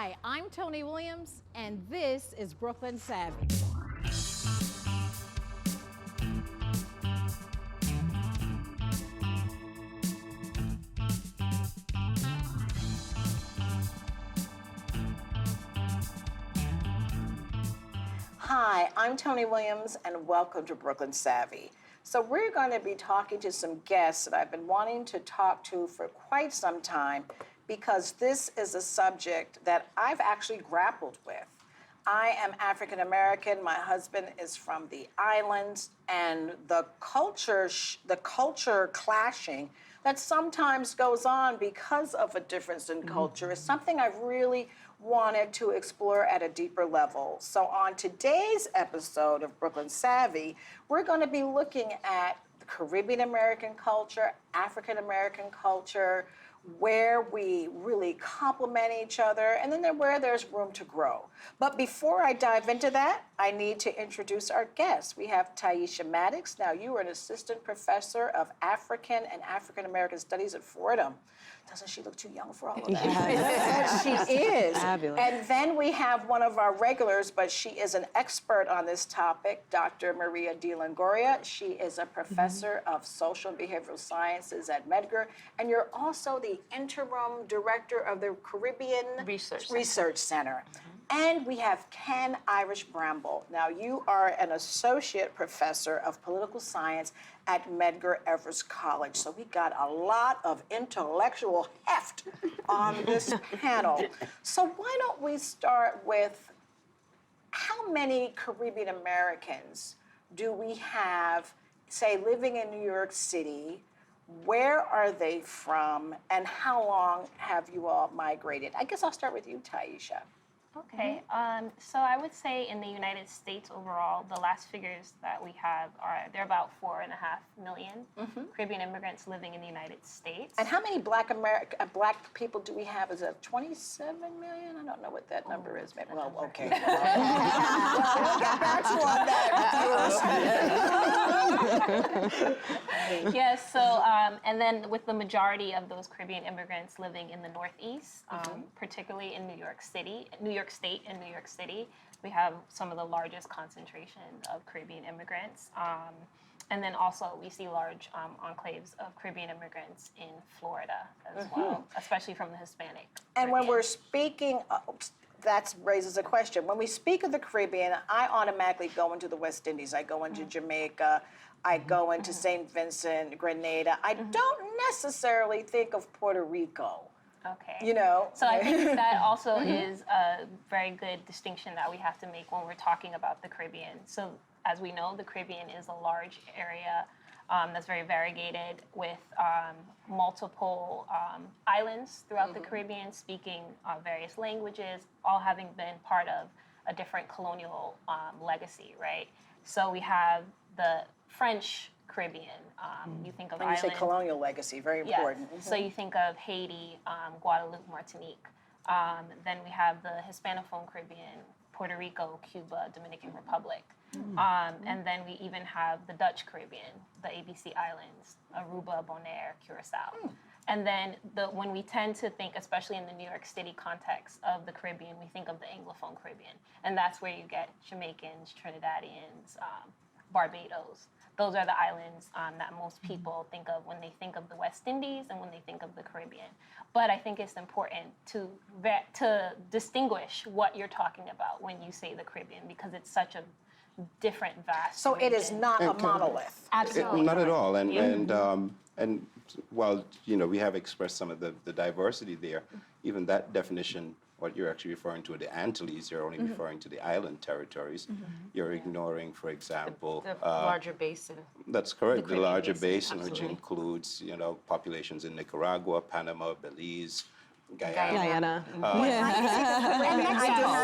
Hi, I'm Toni Williams, and this is Brooklyn Savvy. Hi, I'm Toni Williams, and welcome to Brooklyn Savvy. So we're going to be talking to some guests that I've been wanting to talk to for quite some time because this is a subject that I've actually grappled with. I am African American. My husband is from the islands, and the culture clashing that sometimes goes on because of a difference in culture is something I've really wanted to explore at a deeper level. So on today's episode of Brooklyn Savvy, we're going to be looking at the Caribbean American culture, African American culture, where we really complement each other, and then where there's room to grow. But before I dive into that, I need to introduce our guests. We have Tyesha Maddox. Now, you are an assistant professor of African and African American Studies at Fordham. Doesn't she look too young for all of that? Yes. She is. Fabulous. And then we have one of our regulars, but she is an expert on this topic, Dr. Maria De Longoria. She is a professor of social and behavioral sciences at Medgar, and you're also the interim director of the Caribbean Research Center. And we have Ken Irish-Bramble. Now, you are an associate professor of political science at Medgar Evers College. So we got a lot of intellectual heft on this panel. So why don't we start with how many Caribbean Americans do we have, say, living in New York City? Where are they from, and how long have you all migrated? I guess I'll start with you, Tyesha. Okay, so I would say in the United States overall, the last figures that we have they're about 4.5 million Caribbean immigrants living in the United States. And how many black people do we have? Is it 27 million? I don't know what that number is. Maybe. Well, okay. Well, we'll get back to you on that. Yes, so, and then with the majority of those Caribbean immigrants living in the Northeast, particularly in New York State and New York City, we have some of the largest concentration of Caribbean immigrants. And then also we see large enclaves of Caribbean immigrants in Florida as well, especially from the Hispanic And when Caribbean. we're speaking, that raises a question. When we speak of the Caribbean, I automatically go into the West Indies. I go into Jamaica. I go into St. Vincent, Grenada. I don't necessarily think of Puerto Rico. Okay. You know? So I think that also is a very good distinction that we have to make when we're talking about the Caribbean. So as we know, the Caribbean is a large area that's very variegated with multiple islands throughout the Caribbean, speaking various languages, all having been part of a different colonial legacy, right? So we have the French Caribbean. You think of When you say islands. colonial legacy, very important. Yes. So you think of Haiti, Guadeloupe, Martinique. Then we have the Hispanophone Caribbean, Puerto Rico, Cuba, Dominican Republic. And then we even have the Dutch Caribbean, the ABC Islands, Aruba, Bonaire, Curacao. And then when we tend to think, especially in the New York City context of the Caribbean, we think of the Anglophone Caribbean. And that's where you get Jamaicans, Trinidadians, Barbados. Those are the islands that most people think of when they think of the West Indies and when they think of the Caribbean. But I think it's important to distinguish what you're talking about when you say the Caribbean, because it's such a different, vast So region. it is not a monolith. Absolutely. Not at all. And while we have expressed some of the diversity there, even that definition, what you're actually referring to, the Antilles, you're only referring to the island territories. You're ignoring, for example, the larger basin. That's correct. The Caribbean larger basin, basin, which absolutely. includes populations in Nicaragua, Panama, Belize, Guyana.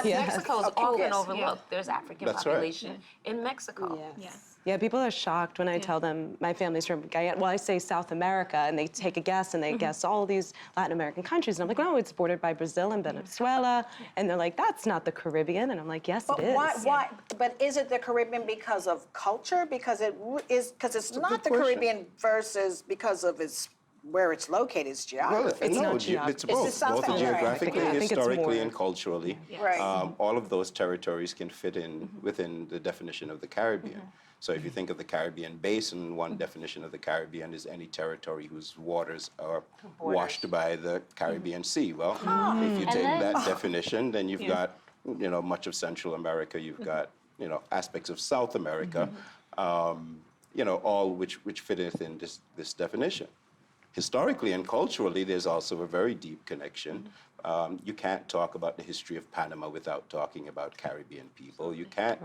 Mexico is often overlooked. There's African That's right. population in Mexico. Yeah, people are shocked when I tell them my family's from Guyana. Well, I say South America, and they take a guess, and they guess all these Latin American countries. And I'm like, no, it's bordered by Brazil and Venezuela. And they're like, that's not the Caribbean. And I'm like, yes, But it is. why? But is it the Caribbean because of culture? Because it's not the question. Caribbean versus because of its where it's located, it's Well, geography. no, not geography. it's It's both, the South both America. geographically, I think it's historically, more- and culturally. Right. All of those territories can fit in within the definition of the Caribbean. So if you think of the Caribbean basin, one definition of the Caribbean is any territory whose waters are washed by the Caribbean Sea. Well, if you take then- that definition, then you've got, much of Central America, you've got, aspects of South America, all which fit within this definition. Historically and culturally, there's also a very deep connection. You can't talk about the history of Panama without talking about Caribbean people. You can't,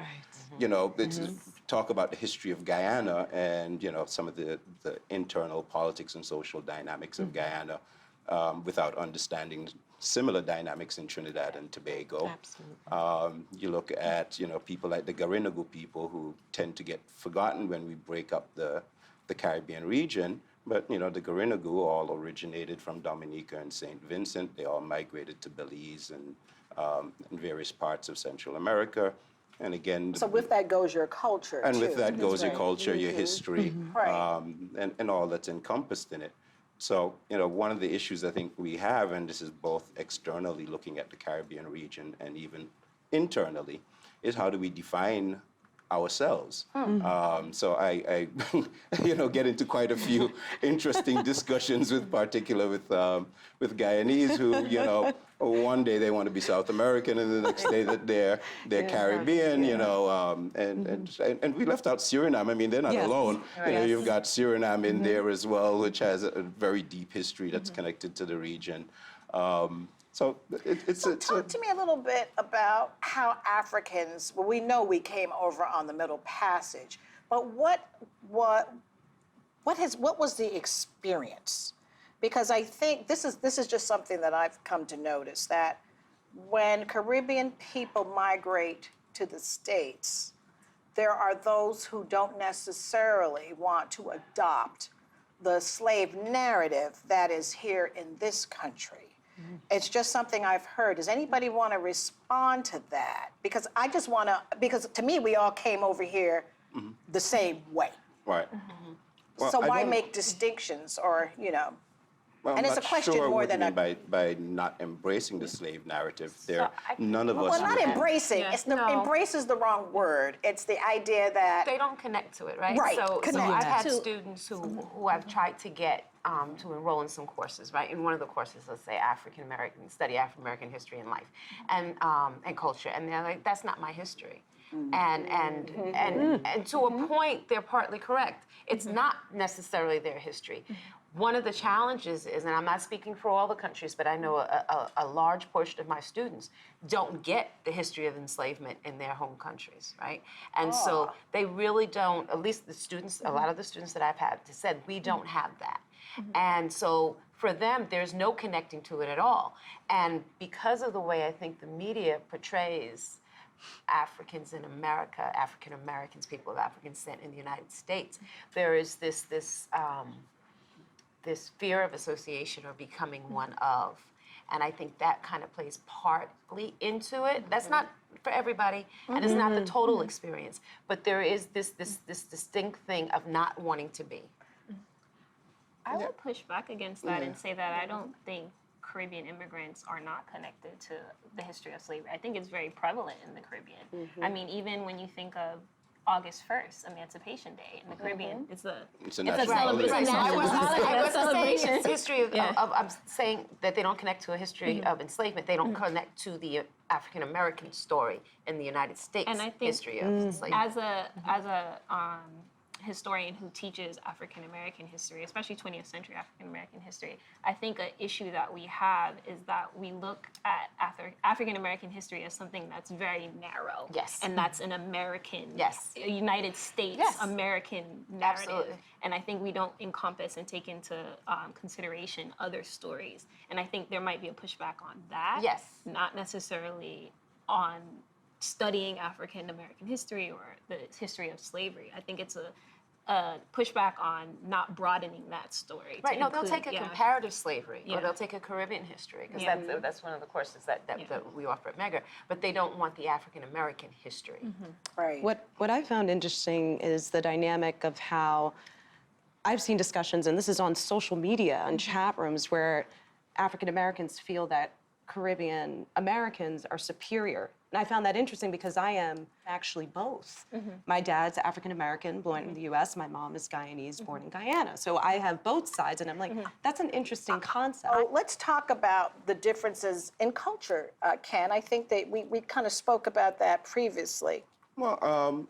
talk about the history of Guyana and, some of the internal politics and social dynamics of Guyana without understanding similar dynamics in Trinidad and Tobago. Absolutely. You look at, people like the Garinagu people who tend to get forgotten when we break up the Caribbean region. But, the Garinagu all originated from Dominica and St. Vincent. They all migrated to Belize and various parts of Central America. And again, So with that goes your culture, and too. with that goes your Right. culture, your history, Right. and all that's encompassed in it. So, one of the issues I think we have, and this is both externally looking at the Caribbean region and even internally, is how do we define ourselves? So I get into quite a few interesting discussions with Guyanese who, one day they want to be South American and the next day that they're Caribbean, and we left out Suriname. I mean, they're not Yes. alone. Right. You've got Suriname in there as well, which has a very deep history that's connected to the region. So Talk to me a little bit about how Africans, well, we know we came over on the Middle Passage, but what was the experience? Because I think this is just something that I've come to notice, that when Caribbean people migrate to the States, there are those who don't necessarily want to adopt the slave narrative that is here in this country. It's just something I've heard. Does anybody want to respond to that? Because because to me, we all came over here the same way. right. Well, So I why don't- make distinctions or, Well, and I'm it's a not question sure more what than you mean by not embracing the slave narrative. None of us. well, not would- embracing. Yeah. It's No. embrace is the wrong word. It's the idea that They don't connect to it, right? Right, So connect. I've had To- students who I've tried to get to enroll in some courses, right? In one of the courses, let's say study African American history and life, and culture, and they're like, that's not my history. And to a point, they're partly correct. It's not necessarily their history. One of the challenges is, and I'm not speaking for all the countries, but I know a large portion of my students don't get the history of enslavement in their home countries, right? And so they really don't, at least the students, a lot of the students that I've had said, we don't have that. And so for them, there's no connecting to it at all. And because of the way I think the media portrays Africans in America, African Americans, people of African descent in the United States, there is this fear of association or becoming one of. And I think that kind of plays partly into it. That's not for everybody, and it's not the total experience, but there is this distinct thing of not wanting to be. I would push back against that and say that I don't think Caribbean immigrants are not connected to the history of slavery. I think it's very prevalent in the Caribbean. I mean, even when you think of August 1st, Emancipation Day in the Caribbean, it's a national celebration. holiday. It's a I wasn't saying celebration. it's history of, I'm saying that they don't connect to a history of enslavement. They don't connect to the African American story in the United States And I think history of enslavement. as a historian who teaches African American history, especially 20th century African American history, I think an issue that we have is that we look at African American history as something that's very narrow. Yes. And that's an American, Yes. United States Yes. American narrative. Absolutely. And I think we don't encompass and take into consideration other stories. And I think there might be a pushback on that. Yes. Not necessarily on studying African American history or the history of slavery. I think it's a pushback on not broadening that story. Right, to no, they'll include- take a yeah. comparative slavery, Yeah. or they'll take a Caribbean history, because Yeah. that's one of the courses that we offer at Mega, but they don't want the African American history. right. What I found interesting is the dynamic of how I've seen discussions, and this is on social media and chat rooms, where African Americans feel that Caribbean Americans are superior. And I found that interesting because I am actually both. My dad's African American, born in the US. My mom is Guyanese, born in Guyana. So I have both sides, and I'm like, that's an interesting concept. Let's talk about the differences in culture, Ken. I think that we kind of spoke about that previously. Well,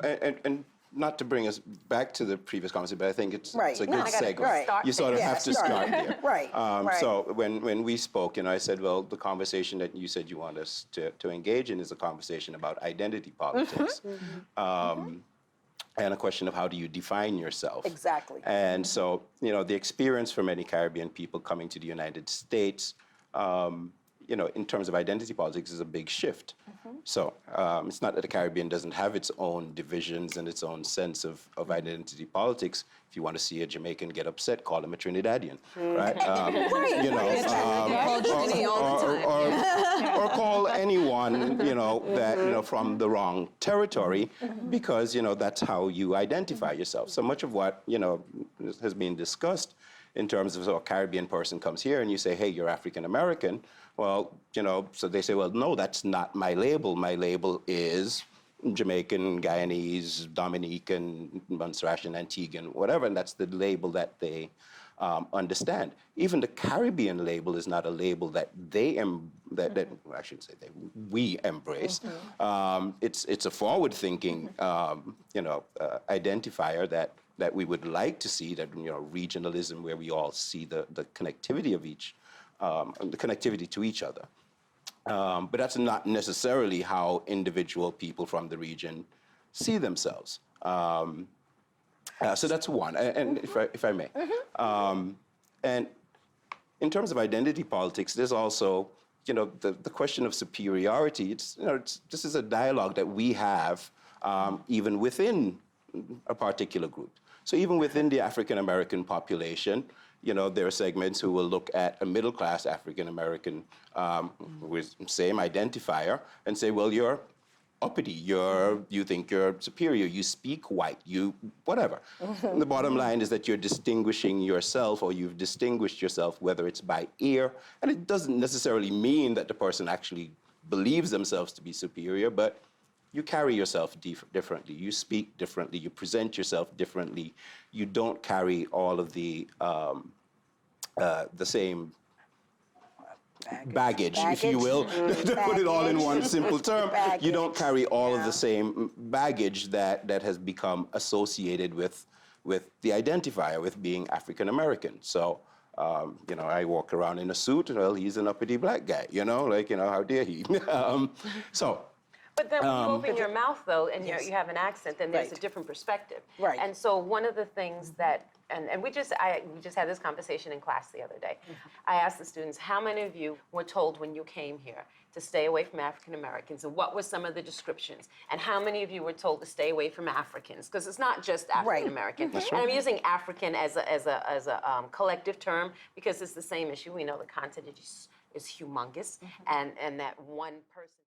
and not to bring us back to the previous conversation, but I think it's Right. it's a No, good I gotta segue. start You sort of there. have to Yeah, start start. there. Right, right. So when we spoke, I said, well, the conversation that you said you want us to engage in is a conversation about identity politics. And a question of how do you define yourself. Exactly. And so, the experience for many Caribbean people coming to the United States, in terms of identity politics, is a big shift. So it's not that the Caribbean doesn't have its own divisions and its own sense of identity politics. If you want to see a Jamaican get upset, call him a Trinidadian, right? Or call anyone, from the wrong territory, because, that's how you identify yourself. So much of what, has been discussed in terms of a Caribbean person comes here and you say, hey, you're African American. Well, so they say, well, no, that's not my label. My label is Jamaican, Guyanese, Dominican, Montserratian, Antiguan, whatever, and that's the label that they understand. Even the Caribbean label is not a label that I shouldn't say we embrace. It's a forward-thinking, identifier that we would like to see, that regionalism, where we all see the connectivity of each. The connectivity to each other. But that's not necessarily how individual people from the region see themselves. So that's one, and if I may. And in terms of identity politics, there's also, the question of superiority. This is a dialogue that we have even within a particular group. So even within the African American population, there are segments who will look at a middle-class African-American with same identifier and say, well, you're uppity, you think you're superior, you speak white, you whatever. The bottom line is that you're distinguishing yourself, or you've distinguished yourself, whether it's by ear, and it doesn't necessarily mean that the person actually believes themselves to be superior, but you carry yourself differently, you speak differently, you present yourself differently, you don't carry all of the same baggage, if you will, to put it all in one simple term. You don't carry all of the same baggage that has become associated with the identifier, with being African American. So, I walk around in a suit, well, he's an uppity black guy, how dare he? But then when you open your mouth, though, and you have an accent, then there's a Right. different perspective. Right. And so one of the things that, and we just had this conversation in class the other day. I asked the students, how many of you were told when you came here to stay away from African Americans, and what were some of the descriptions? And how many of you were told to stay away from Africans? Because it's not just African American. And I'm using African as a collective term because it's the same issue. We know the continent is humongous, and that one person.